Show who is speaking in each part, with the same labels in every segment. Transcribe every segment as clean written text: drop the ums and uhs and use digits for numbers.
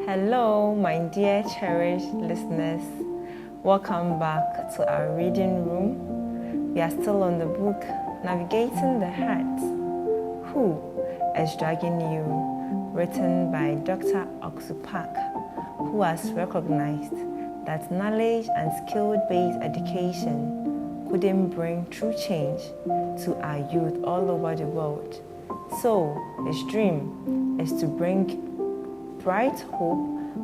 Speaker 1: Hello, my dear cherished listeners. Welcome back to our reading room. We are still on the book Navigating the Heart. Who is Dragging You? Written by Dr. Oksupak, who has recognized that knowledge and skill-based education couldn't bring true change to our youth all over the world. So his dream is to bring bright hope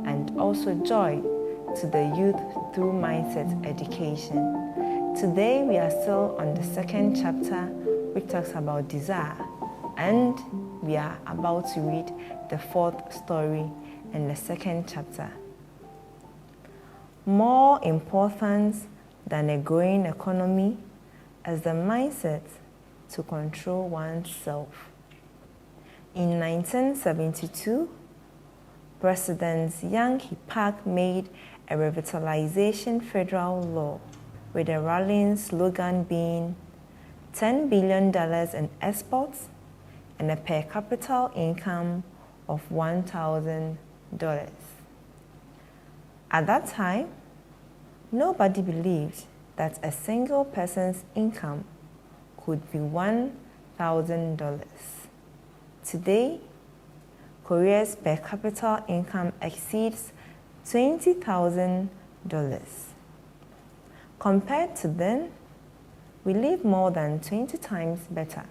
Speaker 1: and also joy to the youth through mindset education. Today we are still on the second chapter, which talks about desire, and we are about to read the fourth story in the second chapter. More important than a growing economy is the mindset to control oneself. In 1972, President Yang Hi-pak made a revitalization federal law with the rallying slogan being $10 billion in exports and a per capita income of $1,000. At that time, nobody believed that a single person's income could be $1,000. Today, Korea's per capita income exceeds $20,000. Compared to then, we live more than 20 times better.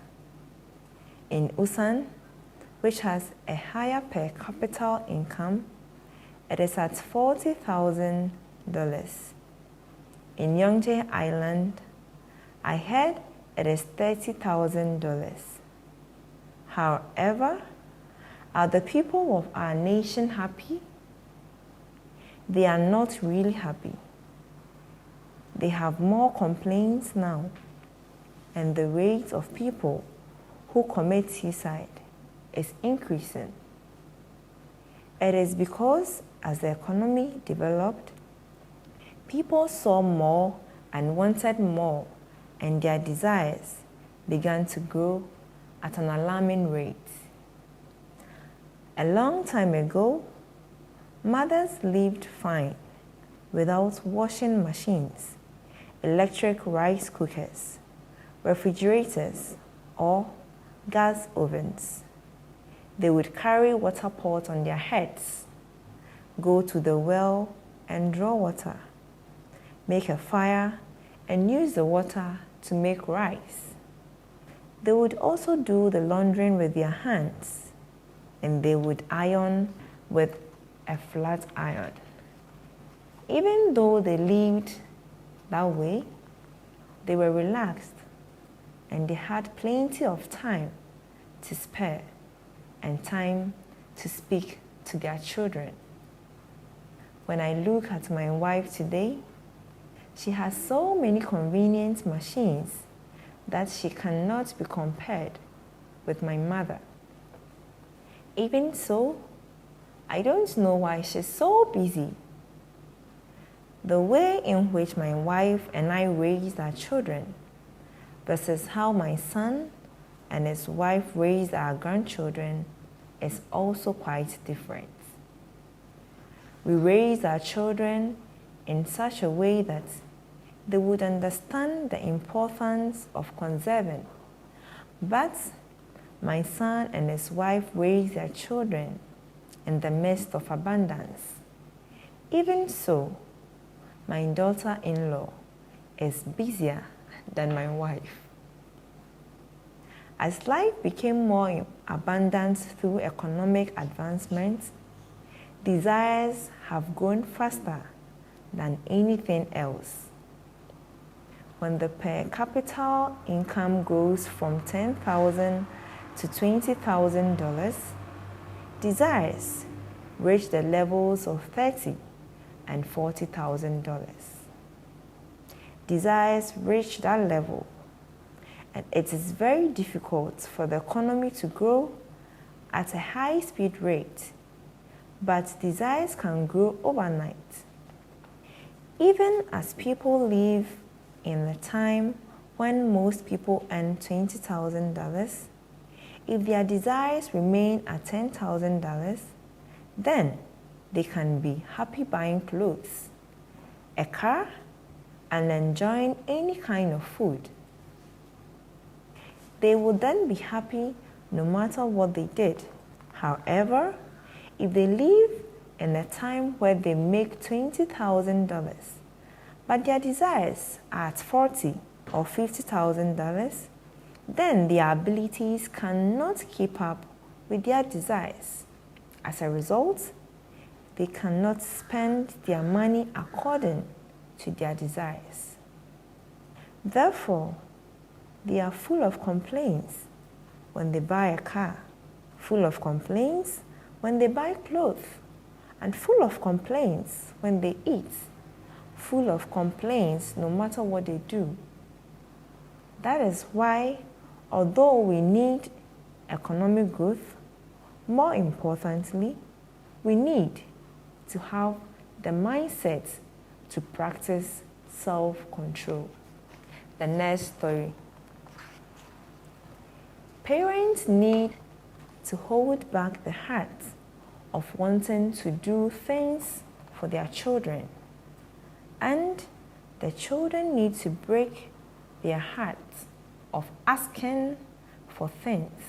Speaker 1: In Ulsan, which has a higher per capita income, it is at $40,000. In Yeongjae Island, I heard it is $30,000. However, are the people of our nation happy? They are not really happy. They have more complaints now, and the rate of people who commit suicide is increasing. It is because as the economy developed, people saw more and wanted more, and their desires began to grow at an alarming rate. A long time ago, mothers lived fine without washing machines, electric rice cookers, refrigerators, or gas ovens. They would carry water pots on their heads, go to the well and draw water, make a fire, and use the water to make rice. They would also do the laundering with their hands, and they would iron with a flat iron. Even though they lived that way, they were relaxed and they had plenty of time to spare and time to speak to their children. When I look at my wife today, she has so many convenient machines that she cannot be compared with my mother. Even so, I don't know why she's so busy. The way in which my wife and I raised our children versus how my son and his wife raised our grandchildren is also quite different. We raised our children in such a way that they would understand the importance of conserving, but my son and his wife raised their children in the midst of abundance. Even so, my daughter-in-law is busier than my wife. As life became more abundant through economic advancement, desires have grown faster than anything else. When the per capita income grows from $10,000 to $20,000, desires reach the levels of $30,000 and $40,000. Desires reach that level, and it is very difficult for the economy to grow at a high speed rate, but desires can grow overnight. Even as people live in the time when most people earn $20,000, if their desires remain at $10,000, then they can be happy buying clothes, a car, and enjoying any kind of food. They would then be happy no matter what they did. However, if they live in a time where they make $20,000, but their desires are at $40,000 or $50,000, then their abilities cannot keep up with their desires. As a result, they cannot spend their money according to their desires. Therefore, they are full of complaints when they buy a car, full of complaints when they buy clothes, and full of complaints when they eat, full of complaints no matter what they do. That is why, although we need economic growth, more importantly, we need to have the mindset to practice self-control. The next story. Parents need to hold back the heart of wanting to do things for their children, and the children need to break their hearts of asking for things.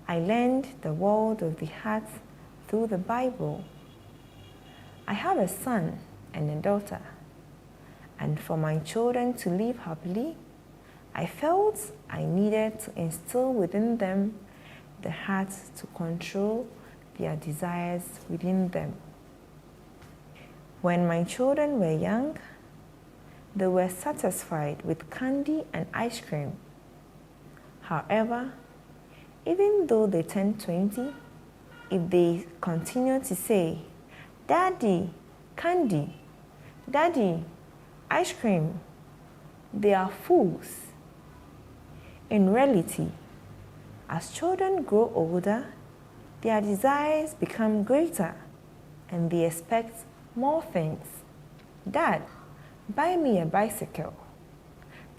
Speaker 1: I learned the world of the heart through the Bible. I have a son and a daughter, and for my children to live happily, I felt I needed to instill within them the heart to control their desires within them. When my children were young, they were satisfied with candy and ice cream. However, even though they turn 20, if they continue to say, "Daddy, candy, Daddy, ice cream," they are fools. In reality, as children grow older, their desires become greater and they expect more things. "Dad, buy me a bicycle.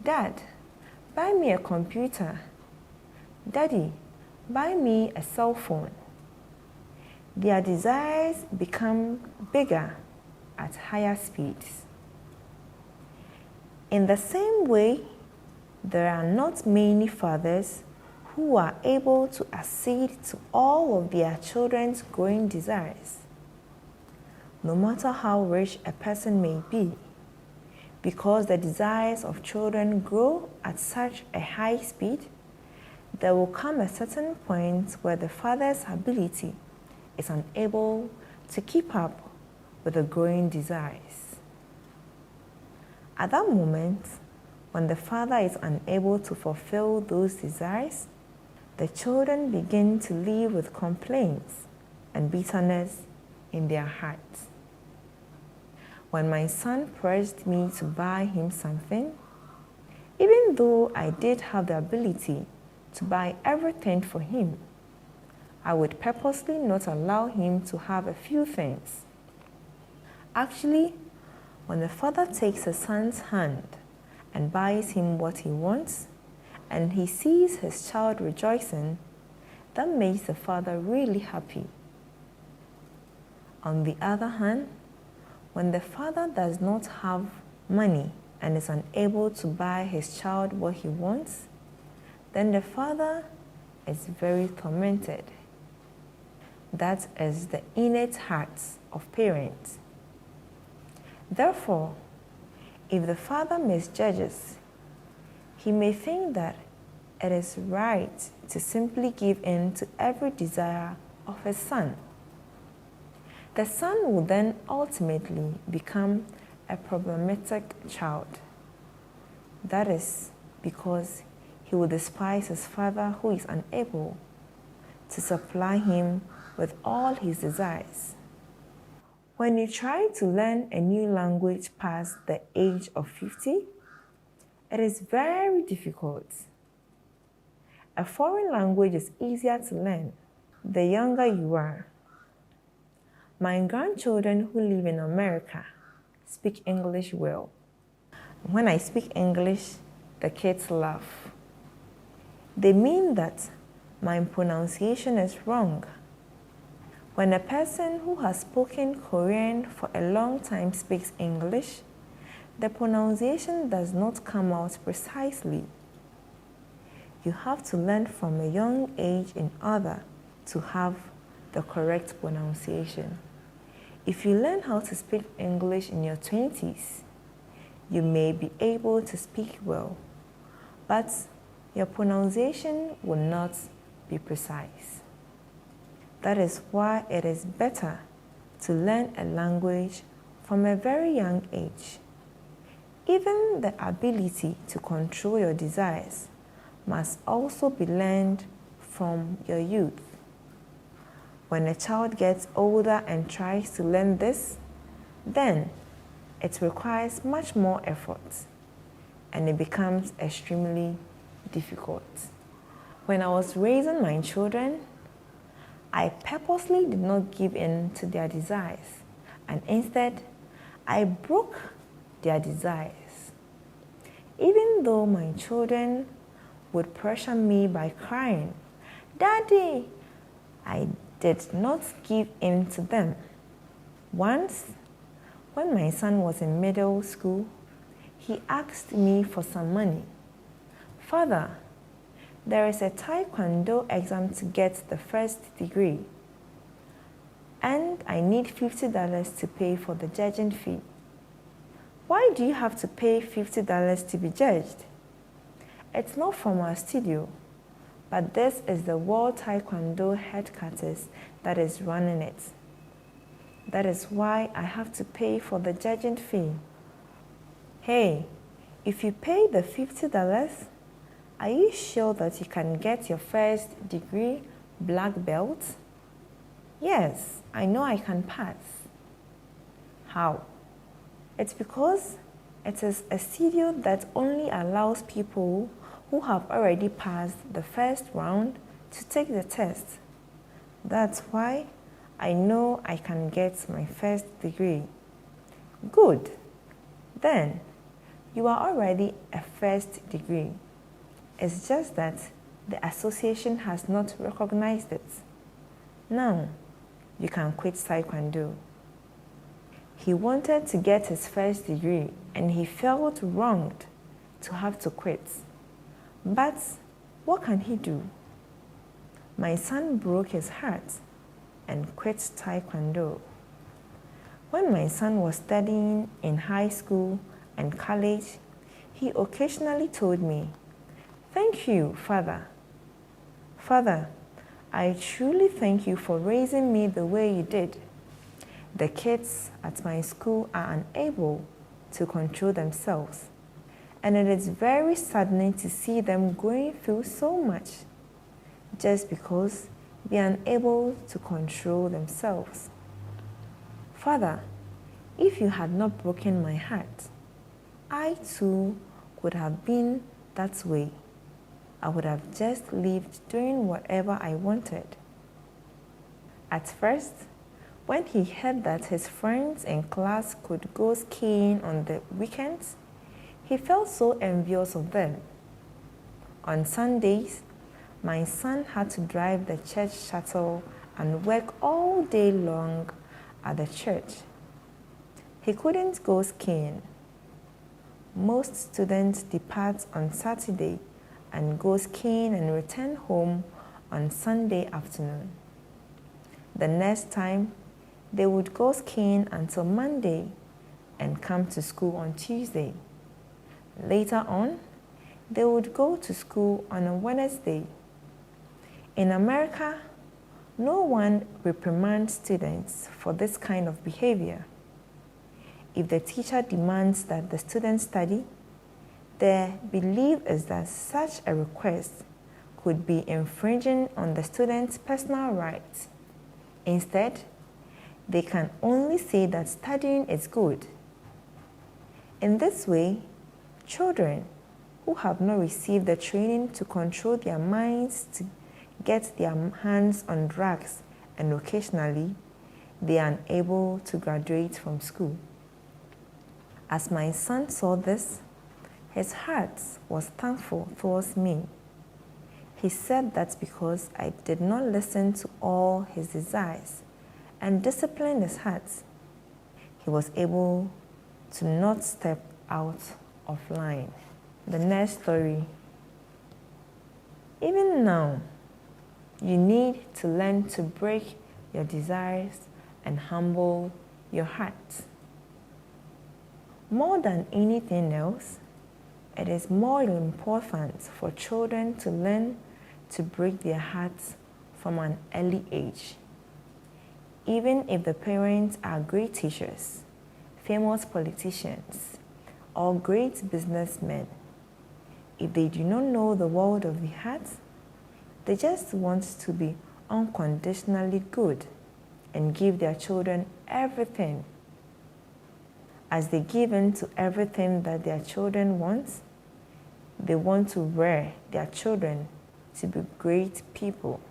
Speaker 1: Dad, buy me a computer. Daddy, buy me a cell phone." Their desires become bigger at higher speeds. In the same way, there are not many fathers who are able to accede to all of their children's growing desires. No matter how rich a person may be, because the desires of children grow at such a high speed, there will come a certain point where the father's ability is unable to keep up with the growing desires. At that moment, when the father is unable to fulfill those desires, the children begin to live with complaints and bitterness in their hearts. When my son pressed me to buy him something, even though I did have the ability to buy everything for him, I would purposely not allow him to have a few things. Actually, when the father takes a son's hand and buys him what he wants, and he sees his child rejoicing, that makes the father really happy. On the other hand, when the father does not have money and is unable to buy his child what he wants, then the father is very tormented. That is the innate heart of parents. Therefore, if the father misjudges, he may think that it is right to simply give in to every desire of his son. The son will then ultimately become a problematic child. That is because he will despise his father who is unable to supply him with all his desires. When you try to learn a new language past the age of 50, it is very difficult. A foreign language is easier to learn the younger you are. My grandchildren who live in America speak English well. When I speak English, the kids laugh. They mean that my pronunciation is wrong. When a person who has spoken Korean for a long time speaks English, the pronunciation does not come out precisely. You have to learn from a young age in order to have the correct pronunciation. If you learn how to speak English in your 20s, you may be able to speak well, but your pronunciation will not be precise. That is why it is better to learn a language from a very young age. Even the ability to control your desires must also be learned from your youth. When a child gets older and tries to learn this, then it requires much more effort and it becomes extremely difficult. When I was raising my children, I purposely did not give in to their desires, and instead, I broke their desires. Even though my children would pressure me by crying, "Daddy," I did not give in to them. Once, when my son was in middle school, he asked me for some money. "Father, there is a Taekwondo exam to get the first degree, and I need $50 to pay for the judging fee." "Why do you have to pay $50 to be judged?" "It's not from our studio, but this is the World Taekwondo headquarters that is running it. That is why I have to pay for the judging fee." "Hey, if you pay the $50, are you sure that you can get your first degree black belt?" "Yes, I know I can pass." "How?" "It's because it is a studio that only allows people who have already passed the first round to take the test. That's why I know I can get my first degree." "Good. Then you are already a first degree. It's just that the association has not recognized it. Now you can quit Taekwondo." He wanted to get his first degree and he felt wronged to have to quit. But what can he do? My son broke his heart and quit Taekwondo. When my son was studying in high school and college, he occasionally told me, "Thank you, Father. Father, I truly thank you for raising me the way you did. The kids at my school are unable to control themselves, and it is very saddening to see them going through so much just because they are unable to control themselves. Father, if you had not broken my heart, I too could have been that way. I would have just lived doing whatever I wanted." At first, when he heard that his friends in class could go skiing on the weekends, he felt so envious of them. On Sundays, my son had to drive the church shuttle and work all day long at the church. He couldn't go skiing. Most students depart on Saturday and go skiing and return home on Sunday afternoon. The next time, they would go skiing until Monday and come to school on Tuesday. Later on, they would go to school on a Wednesday. In America, no one reprimands students for this kind of behavior. If the teacher demands that the students study, their belief is that such a request could be infringing on the student's personal rights. Instead, they can only say that studying is good. In this way, children who have not received the training to control their minds to get their hands on drugs, and occasionally they are unable to graduate from school. As my son saw this, his heart was thankful towards me. He said that because I did not listen to all his desires, and disciplined his heart, he was able to not step out of line. The next story. Even now, you need to learn to break your desires and humble your heart. More than anything else, it is more important for children to learn to break their hearts from an early age. Even if the parents are great teachers, famous politicians, or great businessmen, if they do not know the world of the heart, they just want to be unconditionally good and give their children everything. As they give in to everything that their children want, they want to rear their children to be great people.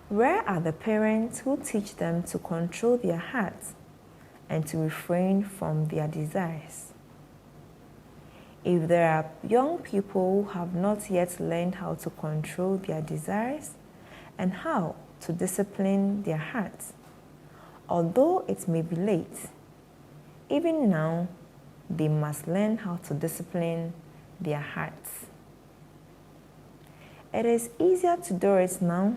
Speaker 1: Rare are the parents who teach them to control their hearts and to refrain from their desires. If there are young people who have not yet learned how to control their desires and how to discipline their hearts, although it may be late, even now they must learn how to discipline their hearts. It is easier to do it now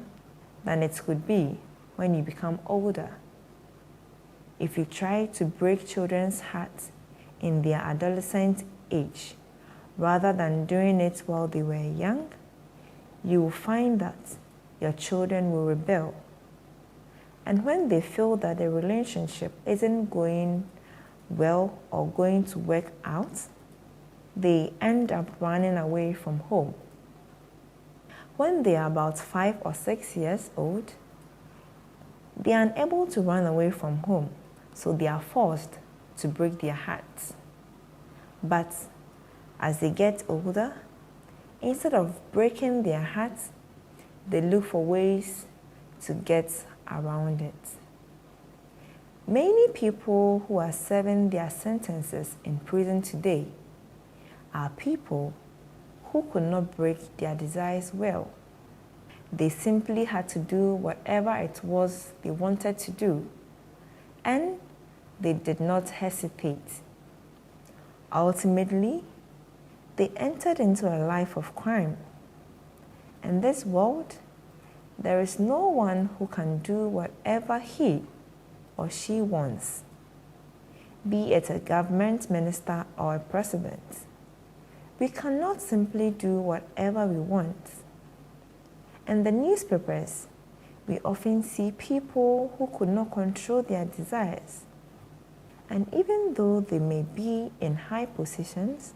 Speaker 1: than it could be when you become older. If you try to break children's hearts in their adolescent age, rather than doing it while they were young, you will find that your children will rebel. And when they feel that the relationship isn't going well or going to work out, they end up running away from home. When they are about 5 or 6 years old, they are unable to run away from home, so they are forced to break their hearts. But as they get older, instead of breaking their hearts, they look for ways to get around it. Many people who are serving their sentences in prison today are people who could not break their desires well. They simply had to do whatever it was they wanted to do, and they did not hesitate. Ultimately, they entered into a life of crime. In this world, there is no one who can do whatever he or she wants, be it a government minister or a president. We cannot simply do whatever we want. In the newspapers, we often see people who could not control their desires. And even though they may be in high positions,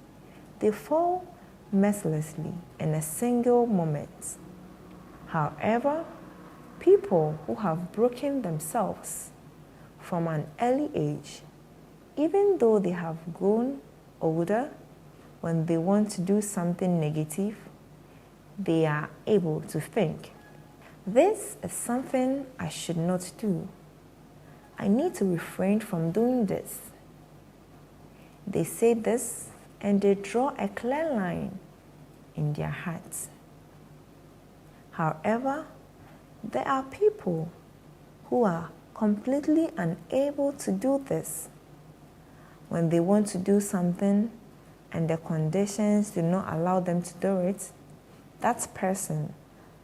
Speaker 1: they fall mercilessly in a single moment. However, people who have broken themselves from an early age, even though they have grown older, when they want to do something negative, they are able to think, this is something I should not do. I need to refrain from doing this. They say this and they draw a clear line in their hearts. However, there are people who are completely unable to do this. When they want to do something and the conditions do not allow them to do it, that person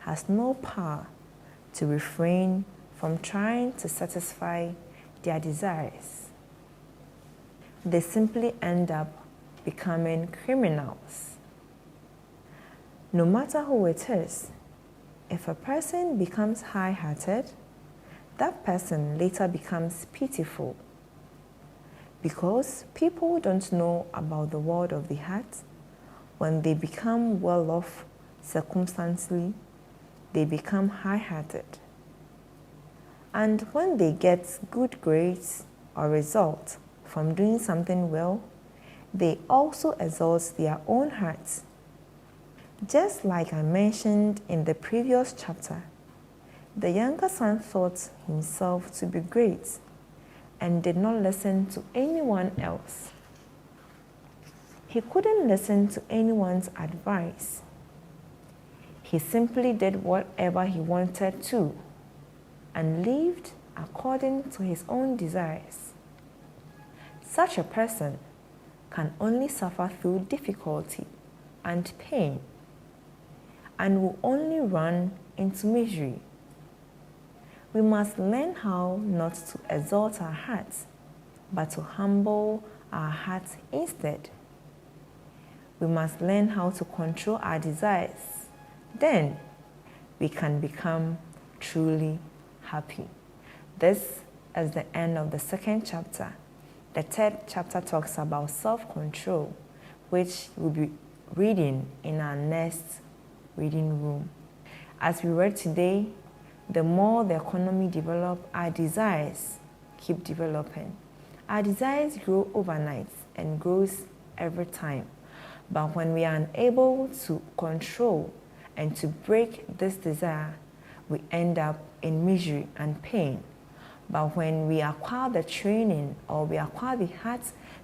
Speaker 1: has no power to refrain from trying to satisfy their desires. They simply end up becoming criminals. No matter who it is, if a person becomes high-hearted, that person later becomes pitiful. Because people don't know about the world of the heart, when they become well-off circumstantially, they become high-hearted. And when they get good grades or results from doing something well, they also exalt their own hearts. Just like I mentioned in the previous chapter, the younger son thought himself to be great and did not listen to anyone else. He couldn't listen to anyone's advice. He simply did whatever he wanted to and lived according to his own desires. Such a person can only suffer through difficulty and pain and will only run into misery. We must learn how not to exalt our hearts, but to humble our hearts instead. We must learn how to control our desires. Then we can become truly happy. This is the end of the second chapter. The third chapter talks about self-control, which we'll be reading in our next reading room. As we read today, the more the economy develops, our desires keep developing. Our desires grow overnight and grows every time. But when we are unable to control and to break this desire, we end up in misery and pain. But when we acquire the training or we acquire the heart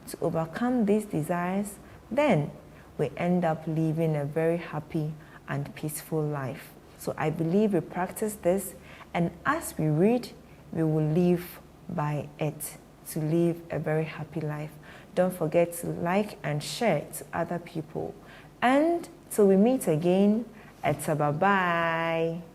Speaker 1: to overcome these desires, then we end up living a very happy and peaceful life. So I believe we practice this, and as we read, we will live by it to live a very happy life. Don't forget to like and share to other people. And till we meet again, it's a bye-bye.